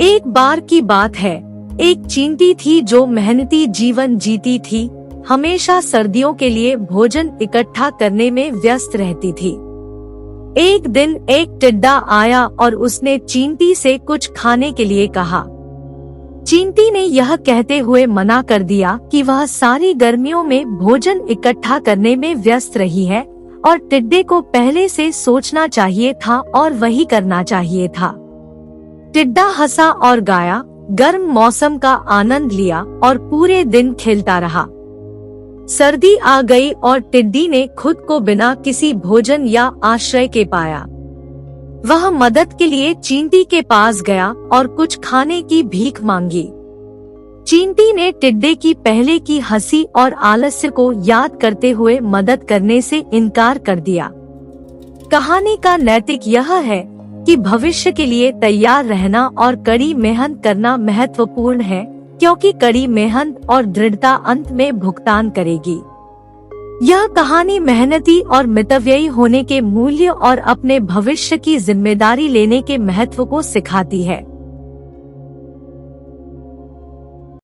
एक बार की बात है, एक चींटी थी जो मेहनती जीवन जीती थी। हमेशा सर्दियों के लिए भोजन इकट्ठा करने में व्यस्त रहती थी। एक दिन एक टिड्डा आया और उसने चींटी से कुछ खाने के लिए कहा। चींटी ने यह कहते हुए मना कर दिया कि वह सारी गर्मियों में भोजन इकट्ठा करने में व्यस्त रही है और टिड्डे को पहले से सोचना चाहिए था और वही करना चाहिए था। टिड्डा हंसा और गाया, गर्म मौसम का आनंद लिया और पूरे दिन खेलता रहा। सर्दी आ गई और टिड्डी ने खुद को बिना किसी भोजन या आश्रय के पाया। वह मदद के लिए चींटी के पास गया और कुछ खाने की भीख मांगी। चींटी ने टिड्डे की पहले की हंसी और आलस्य को याद करते हुए मदद करने से इनकार कर दिया। कहानी का नैतिक यह है कि भविष्य के लिए तैयार रहना और कड़ी मेहनत करना महत्वपूर्ण है, क्योंकि कड़ी मेहनत और दृढ़ता अंत में भुगतान करेगी। यह कहानी मेहनती और मितव्ययी होने के मूल्य और अपने भविष्य की जिम्मेदारी लेने के महत्व को सिखाती है।